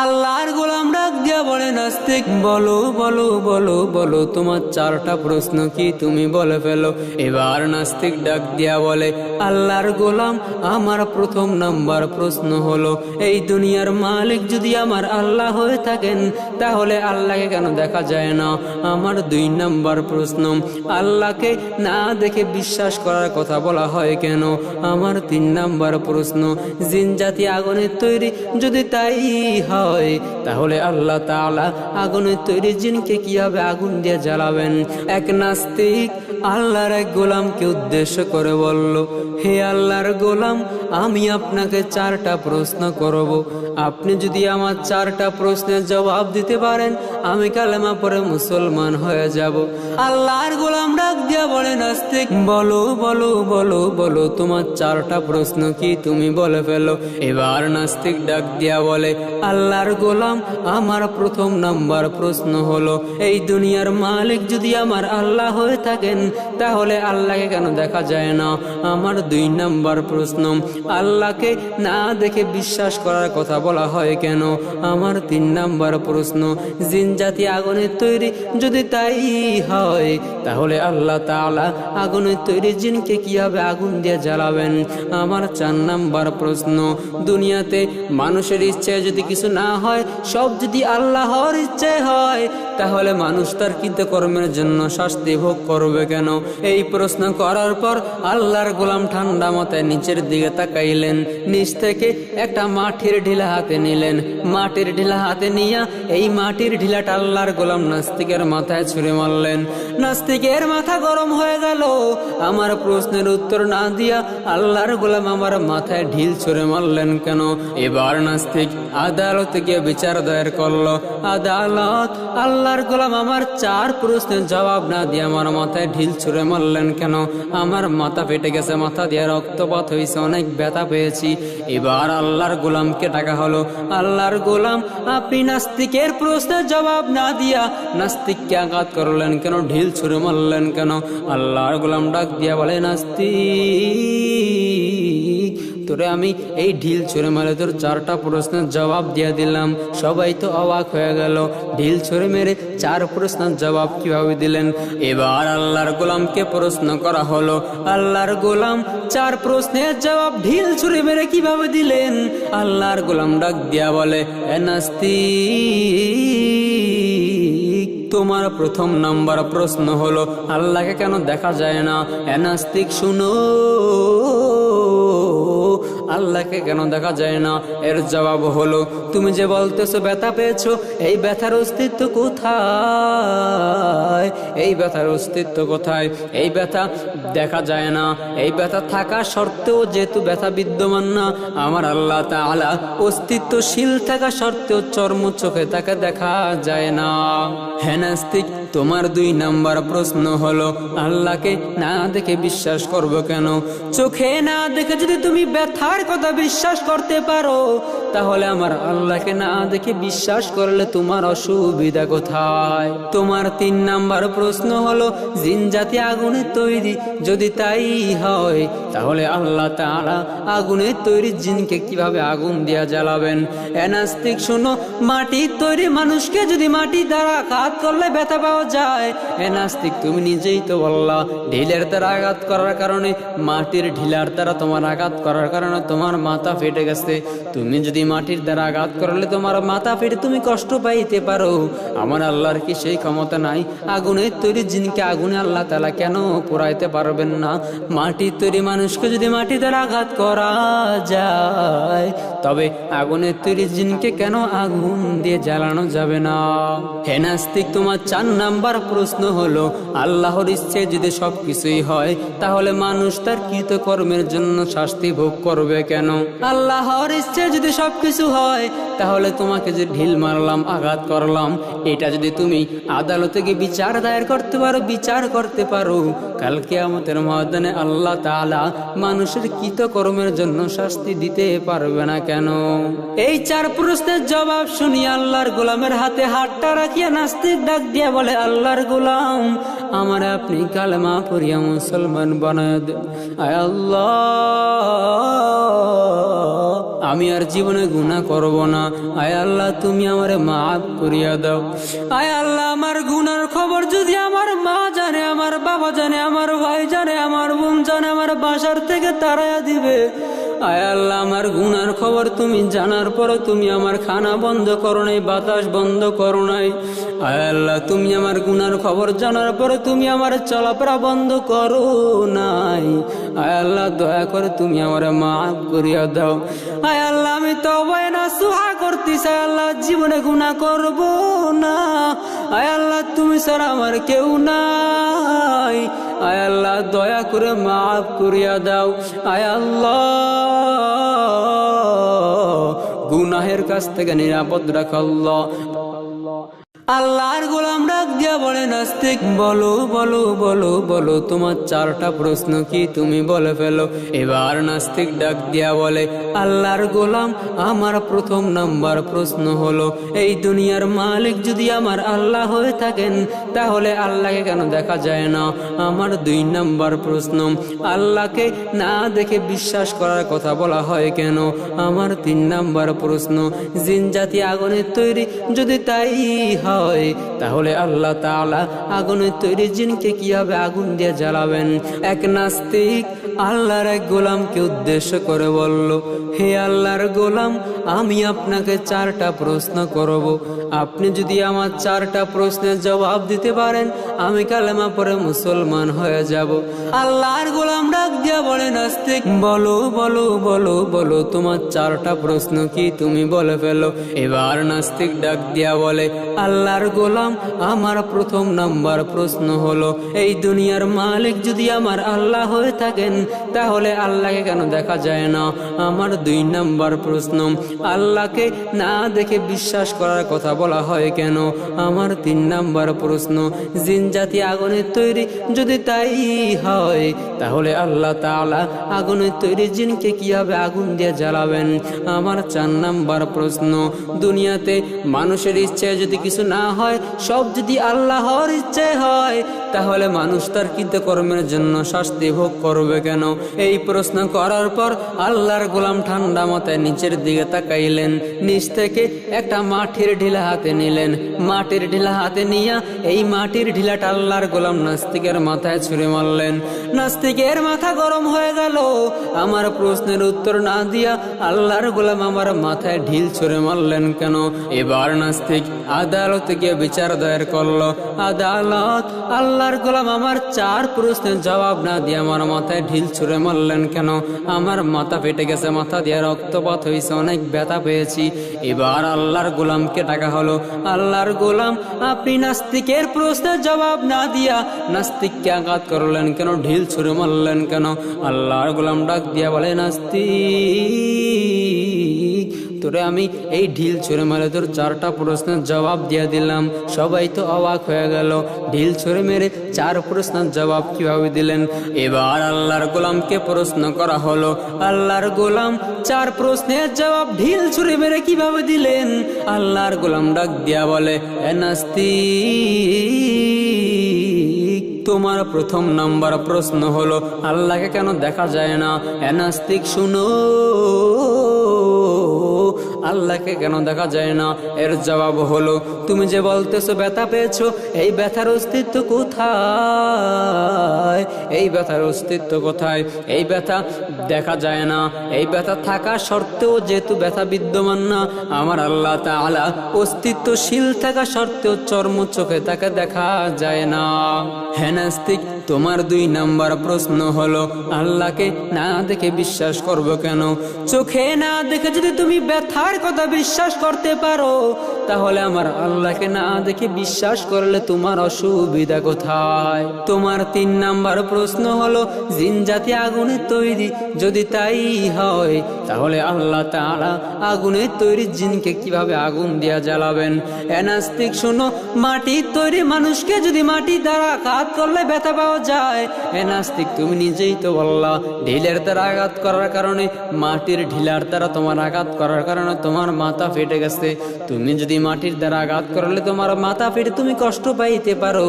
আল্লাহর গোলাম ডাক দিয়া বলে নাস্তিক, বলো বলো বলো বলো তোমার চারটা প্রশ্ন কি তুমি বলে ফেলো। এবার নাস্তিক ডাক দিয়া বলে, আল্লাহর গোলাম আমার প্রথম নাম্বার প্রশ্ন হলো, এই দুনিয়ার মালিক যদি আমার আল্লাহ হয়ে থাকেন তাহলে আল্লাহকে কেন দেখা যায় না। আমার 2 নাম্বার প্রশ্ন, আল্লাহকে না দেখে বিশ্বাস করার কথা বলা হয় কেন। আমার 3 নাম্বার প্রশ্ন, জিন জাতি আগুনের তৈরি, যদি তাই হয় তাহলে আল্লাহ তাআলা আগুনের তৈরি জিনকে কিভাবে আগুন দিয়ে জ্বালাবেন। এক নাস্তিক আল্লাহর এক গোলামকে উদ্দেশ্য করে বলল, হে আল্লাহর গোলাম, আমি আপনাকে 4টা প্রশ্ন করব, আপনি যদি আমার 4টা প্রশ্নের জবাব দিতে পারেন আমি কালেমা পড়ে মুসলমান হয়ে যাব। আল্লাহর গোলাম ডাক দিয়া বলে নাস্তিক, বলো বলো বলো বলো তোমার 4টা প্রশ্ন কি তুমি বলে ফেলো। এবার নাস্তিক ডাক দিয়া বলে, আল্লাহর গোলাম আমার প্রথম নাম্বার প্রশ্ন হলো, এই দুনিয়ার মালিক যদি আমার আল্লাহ হয়ে থাকেন তাহলে আল্লাহকে কেন দেখা যায় না। আমার 2 নাম্বার প্রশ্ন, আল্লাহকে না দেখে বিশ্বাস করার কথা বলা হয় কেন। আমার 3 নাম্বার প্রশ্ন, জিন জাতি আগুনের তৈরি, যদি তাই হয় তাহলে আল্লাহ তাআলা আগুনের তৈরি জিনকে কিভাবে আগুন দিয়ে জ্বালাবেন। আমার 4 নাম্বার প্রশ্ন, দুনিয়াতে মানুষের ইচ্ছে যদি কিছু না হয়, সব যদি আল্লাহর ইচ্ছে হয় তাহলে মানুষ তার কৃতকর্মের জন্য শাস্তি ভোগ করবে কেন। এই প্রশ্ন করার পর আল্লাহর গোলাম ঠান্ডা মাথায় নিচের দিকে তাকাইলেন, নিচ থেকে একটা মাটির ঢিলা হাতে নিলেন। মাটির ঢিলা হাতে নিয়ে এই মাটির ঢিলাটা আল্লাহর গোলাম নাস্তিকের মাথায় ছুঁড়ে মারলেন। নাস্তিকের মাথা গরম হয়ে গেল। আমার প্রশ্নের উত্তর না দিয়া আল্লাহর গোলাম আমার মাথায় ঢিল ছুঁড়ে মারলেন কেন। এবার নাস্তিক আদালতে গিয়ে বিচার দায়ের করলো। আদালত, আল্লাহর গোলাম আমার 4 প্রশ্নের জবাব না দিয়ে আমার মাথায় ঢিল ছুঁড়ে মারলেন কেন। আমার মাথা ফেটে গেছে, মাথা দিয়ে রক্তপাত হয়েছে, অনেক ব্যথা পেয়েছি। এবার আল্লাহর গোলামকে ডাকা হলো, আল্লাহর গোলাম আপনি নাস্তিকের প্রশ্নের জবাব না দিয়া নাস্তিককে আঘাত করলেন কেন, ঢিল ছুঁড়ে মারলেন কেন। আল্লাহর গোলাম ডাক দিয়া বলে, নাস্তিক তোরে আমি এই ঢিল ছুঁড়ে মেরে তোর 4টা প্রশ্নের জবাব দিয়ে দিলাম। সবাই তো অবাক হয়ে গেল, ঢিল ছুঁড়ে মেরে 4 প্রশ্নের জবাব কিভাবে দিলেন। এবার আল্লাহর গোলামকে প্রশ্ন করা হলো, আল্লাহর গোলাম 4 প্রশ্নের জবাব ঢিল ছুঁড়ে মেরে কিভাবে দিলেন। আল্লাহর গোলাম ডাক দিয়া বলে, এ নাস্তিক, তোমার প্রথম নাম্বার প্রশ্ন হলো আল্লাহকে কেন দেখা যায় না। এ নাস্তিক শুনো, আল্লাহকে কেন দেখা যায় না। এর জবাব হলো, তুমি যে বলতেছো ব্যথা পেয়েছো, এই ব্যথার অস্তিত্ব কোথায়, এই ব্যথার অস্তিত্ব কোথায়। এই ব্যথা দেখা যায় না, এই ব্যথা থাকা সত্ত্বেও যেহেতু ব্যথা বিদ্যমান না, আমার আল্লাহ তাআলা অস্তিত্বশীল থাকা সত্ত্বেও চর্ম চোখে তাকে দেখা যায় না। হ্যাঁ নাস্তিক, তোমার 2 নাম্বার প্রশ্ন হলো আল্লাহকে না দেখে বিশ্বাস করবো কেন। চোখে না দেখে যদি তুমি ব্যথার কথা বিশ্বাস করতে পারো তাহলে আমার আল্লাহকে না দেখে বিশ্বাস করলে তোমার অসুবিধা কোথায়। তোমার 3 নাম্বার প্রশ্ন হলো জিন জাতি আগুনের তৈরি, যদি তাই হয় তাহলে আল্লাহ তাআলা আগুনের তৈরি জিনকে কিভাবে আগুন দিয়া জ্বালাবেন। এ নাস্তিক শোনো, মাটির তৈরি মানুষকে যদি মাটি দ্বারা আঘাত করলে ব্যথা পাওয়া যায়। এ নাস্তিক, তুমি নিজেই তো বললা ঢিলের দ্বারা আঘাত করার কারণে, মাটির ঢিলার দ্বারা তোমার আঘাত করার কারণে তোমার মাথা ফেটে গেছে। তুমি যদি মাটির দ্বারা আঘাত করলে তোমার মাথা ফেটে তুমি কষ্ট পাইতে পারো। আমার আল্লাহর কি সেই ক্ষমতা নাই? আগুনের তৈরি জিনকে আগুনে আল্লাহ তাআলা কেন পোড়াইতে পারবেন না? মাটির তৈরি মানুষকে যদি মাটি দ্বারা আঘাত করা যায় তবে আগুনের তৈরি জিনকে কেন আগুন দিয়ে জ্বালানো যাবে না? হে নাস্তিক, তোমার 4 নাম্বার প্রশ্ন হলো আল্লাহর ইচ্ছে যদি সবকিছুই হয় তাহলে মানুষ তার কৃতকর্মের জন্য শাস্তি ভোগ করবে কেন? আল্লাহর ইচ্ছে যদি সবকিছু হয় তাহলে তোমাকে যে ঢিল মারলাম, আঘাত করলাম, এটা যদি তুমি আদালতে গিয়ে বিচার দায়ের করতে পারো, বিচার করতে পারো, কাল কিয়ামতের ময়দানে আল্লাহ তাআলা মানুষের কৃতকর্মের জন্য শাস্তি দিতে পারবে না কেন? এই 4 প্রশ্নের জবাব শুনি আল্লাহর গোলামের হাতে হাতটা রাখিয়া নাস্তিক ডাক দিয়া বলে, আল্লাহর গোলাম আমার আপনি কালেমা পড়িয়া মুসলমান বানায় দেন। আয় আল্লাহ, আমি আর জীবনে গুনাহ করব না। আয় আল্লাহ তুমি আমারে মাফ করিয়া দাও। আয় আল্লাহ আমার গুনার খবর যদি আমার মা জানে, আমার বাবা জানে, আমার ভাই জানে, আমার বোন জানে, আমার বাসার থেকে তাড়াইয়া দিবে। আয় আল্লাহ আমার গুনার খবর তুমি জানার পরও তুমি আমার খানা বন্ধ করো নাই, বাতাস বন্ধ করো নাই। আয় আল্লাহ তুমি আমার গুনার খবর জানার পরে তুমি আমার চলাফেরা বন্ধ করো নাই। আয় আল্লাহ দয়া করে তুমি আমার মাফ করিয়া দাও। আয় আল্লাহ আমি তওবা নাসুহা করতেছি, আয় আল্লাহ জীবনে গুনাহ করব না। আয় আল্লাহ তুমি ছাড়া আমার কেউ নাই। আয় আল্লাহ দয়া করে মাফ করিয়া দাও। আয় আল্লাহ গুনাহের কাছ থেকে নিরাপদ রাখ আল্লাহ। আল্লাহর গোলাম ডাক দিয়া বলে নাস্তিক বলো বলো বলো বলো তোমার চারটা প্রশ্ন কি তুমি বলে ফেলো। এবার নাস্তিক ডাক দিয়া বলে আল্লাহর গোলাম আমার প্রথম নাম্বার প্রশ্ন হলো, এই দুনিয়ার মালিক যদি আমার আল্লাহ হয়ে থাকেন তাহলে আল্লাহকে কেন দেখা যায় না? আমার 2 নাম্বার প্রশ্ন, আল্লাহকে না দেখে বিশ্বাস করার কথা বলা হয় কেন? আমার 3 নাম্বার প্রশ্ন, জিন জাতি আগুনের তৈরি যদি তাই হয় তাহলে আল্লাহ তাআলা আগুনের তৈরি জিনকে কিভাবে আগুন দিয়ে জ্বালাবেন? এক নাস্তিক আল্লাহর এক গোলামকে উদ্দেশ্য করে বলল, হে আল্লাহর গোলাম আমি আপনাকে 4টা প্রশ্ন করব, আপনি যদি আমার 4টা প্রশ্নের জবাব দিতে পারেন আমি কালেমা পড়ে মুসলমান হয়ে যাব। আল্লাহর গোলাম ডাক দিয়া বলে নাস্তিক বলো বলো বলো বলো তোমার 4টা প্রশ্ন কি তুমি বলে ফেলো। এবার নাস্তিক ডাক দিয়া বলে আল্লাহর গোলাম আমার প্রথম নাম্বার প্রশ্ন হলো, এই দুনিয়ার মালিক যদি আমার আল্লাহ হয়ে থাকেন তাহলে আল্লাহকে কেন দেখা যায় না? আমার 2 নাম্বার প্রশ্ন, আল্লাহকে না দেখে বিশ্বাস করার কথা বলা হয় কেন? আমার 3 নাম্বার প্রশ্ন, জিন জাতি আগুনের তৈরি যদি তাই হয় তাহলে আল্লাহ তাআলা আগুনের তৈরি জিনকে কিভাবে আগুন দিয়ে জ্বালাবেন? আমার 4 নাম্বার প্রশ্ন, দুনিয়াতে মানুষের ইচ্ছায় যদি কিছু না হয়, সব যদি আল্লাহর ইচ্ছায় হয় তাহলে মানুষ তার কৃতকর্মের জন্য শাস্তি ভোগ করবে কেন? এই প্রশ্ন করার পর আল্লাহর গোলাম ঠান্ডা মাথায় নিচের দিকে তাকাইলেন, নিচ থেকে একটা মাটির ঢিলা হাতে নিলেন। মাটির ঢিলা হাতে নিয়ে এই মাটির ঢিলাটা আল্লাহর গোলাম নাস্তিকের মাথায় ছুঁড়ে মারলেন। নাস্তিকের মাথা গরম হয়ে গেল। আমার প্রশ্নের উত্তর না দিয়া আল্লাহর গোলাম আমার মাথায় ঢিল ছুঁড়ে মারলেন কেন? এবার নাস্তিক আদালতে গিয়ে বিচার দায়ের করলো। আদালত, আল্লাহর গোলাম আমার 4 প্রশ্নের জবাব না দিয়ে আমার মাথায় ঢিল ছুঁড়ে মারলেন কেন? আমার মাথা ফেটে গেছে, মাথা দিয়ে রক্তপাত হয়েছে, অনেক ব্যথা পেয়েছি। এবার আল্লাহর গোলামকে ডাকা হলো, আল্লাহর গোলাম আপনি নাস্তিকের প্রশ্নের জবাব না দিয়া নাস্তিককে আঘাত করলেন কেন? ঢিল ছুঁড়ে মারলেন কেন? আল্লাহর গোলাম ডাক দিয়া বলে নাস্তিক তোরে আমি এই ঢিল ছুঁড়ে মারে তোর 4টা প্রশ্নের জবাব দিয়ে দিলাম। সবাই তো অবাক হয়ে গেল, ঢিল ছুঁড়ে মেরে 4 প্রশ্নের জবাব কিভাবে দিলেন? এবার আল্লাহর গোলামকে প্রশ্ন করা হলো, আল্লাহর গোলাম 4 প্রশ্নের জবাব ঢিল ছুঁড়ে মেরে কিভাবে দিলেন? আল্লাহর গোলাম ডাক দিয়া বলে এ নাস্তিক তোমার প্রথম নাম্বার প্রশ্ন হলো আল্লাহকে কেন দেখা যায় না? এ নাস্তিক শুনো, আল্লাহকে কেন দেখা যায় না? এর জবাব হলো তুমি যে বলতেছো ব্যথা পেয়েছো, এই ব্যথার অস্তিত্ব কোথায়? এই ব্যথার অস্তিত্ব কোথায়? এই ব্যথা দেখা যায় না। এই ব্যথা থাকা সত্ত্বেও যেহেতু ব্যথা বিদ্যমান না, আমার আল্লাহ তাআলা অস্তিত্বশীল থাকা সত্ত্বেও চর্ম চোখে তাকে দেখা যায় না। হে নাস্তিক তোমার 2 নাম্বার প্রশ্ন হলো আল্লাহকে না দেখে বিশ্বাস করব কেন? চোখে না দেখে যদি তুমি ব্যথার কথা বিশ্বাস করতে পারো তাহলে আমার আল্লাহকে না দেখে বিশ্বাস করলে তোমার অসুবিধা কোথায়? তোমার 3 নাম্বার প্রশ্ন হলো জিন জাতি আগুনের তৈরি যদি তাই হয় তাহলে আল্লাহ তাআলা আগুনের তৈরি জিনকে কিভাবে আগুন দিয়া জ্বালাবেন? এ নাস্তিক শোনো, মাটির তৈরি মানুষকে যদি মাটি দ্বারা আঘাত করলে ব্যথা পাওয়া যায়। এ নাস্তিক, তুমি নিজেই তো বললা ঢিলের দ্বারা আঘাত করার কারণে, মাটির ঢিলার দ্বারা তোমার আঘাত করার কারণে তোমার মাথা ফেটে গেছে। তুমি যদি মাটির দ্বারা আঘাত করলে তোমার মাথা ফেটে তুমি কষ্ট পাইতে পারো,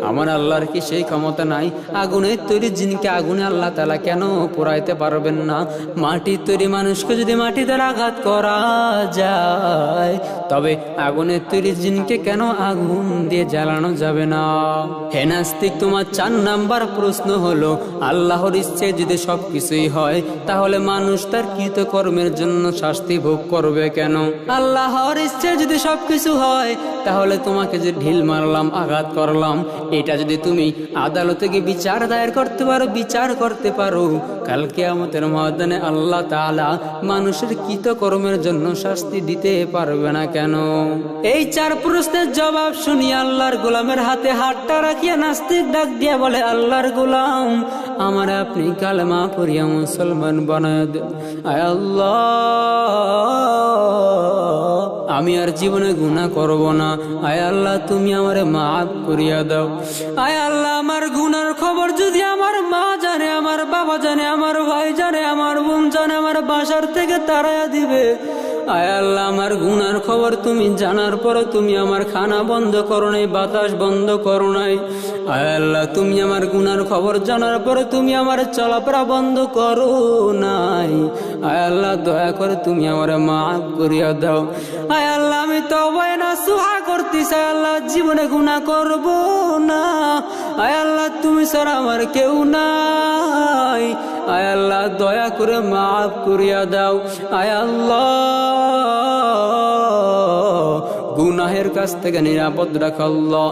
আমার আল্লাহর কি সেই ক্ষমতা নাই? আগুনের তৈরি জিনকে আগুনে আল্লাহ তাআলা কেন পোড়াইতে পারবেন না? মাটির তৈরি মানুষকে যদি মাটি দ্বারা আঘাত করা যায়, তবে আগুনের তৈরি জিনকে কেন আগুন দিয়ে জ্বালানো যাবে না? হে নাস্তিক, তোমার 4 নাম্বার প্রশ্ন হলো, আল্লাহর ইচ্ছে যদি সবকিছুই হয়, তাহলে মানুষ তার কৃতকর্মের জন্য শাস্তি ভোগ করবে কেন? আল্লাহর ইচ্ছে যদি সবকিছু হয়, তাহলে তোমাকে যে ঢিল মারলাম, আঘাত করলাম, এটা যদি তুমি আদালতে গিয়ে বিচার দায়ের করতে পারো, বিচার করতে পারো, কাল কিয়ামতের ময়দানে আল্লাহ তাআলা মানুষের কৃতকর্মের জন্য শাস্তি দিতে পারবে না কেন? এই 4 প্রশ্নের জবাব শুনি আল্লাহর গোলামের হাতে হাতটা রাখিয়া নাস্তিক ডাক দিয়া বলে, আল্লাহর গোলাম, আমার আপনি কালেমা পড়িয়া মুসলমান বানায় দেন। আয় আল্লাহ, আমি আর জীবনে গুনাহ করব না। আয় আল্লাহ, তুমি আমারে মাফ করিয়া দাও। আয় আল্লাহ, আমার গুনার খবর যদি আমার মা জানে, আমার বাবা জানে, আমার ভাই জানে, আমার বোন জানে, আমার বাসার থেকে তাড়াইয়া দিবে। আয় আল্লাহ, আমার গুনার খবর তুমি জানার পরে তুমি আমার খানা বন্ধ করো নাই, বাতাস বন্ধ করো নাই। আয় আল্লাহ, তুমি আমার গুনার খবর জানার পরে তুমি আমার চলাফেরা বন্ধ করো নাই। আয় আল্লাহ, দয়া করে তুমি আমার মাফ করিয়া দাও। আয় আল্লাহ, আমি তওবা নাসুহা করতেছি। আয় আল্লাহ, জীবনে গুনাহ করব না। আয় আল্লাহ, তুমি ছাড়া আমার কেউ নাই। আয় আল্লাহ, দয়া করে মাফ করিয়া দাও। আয় আল্লাহ, গুনাহের কাছ থেকে নিরাপদ রাখ আল্লাহ।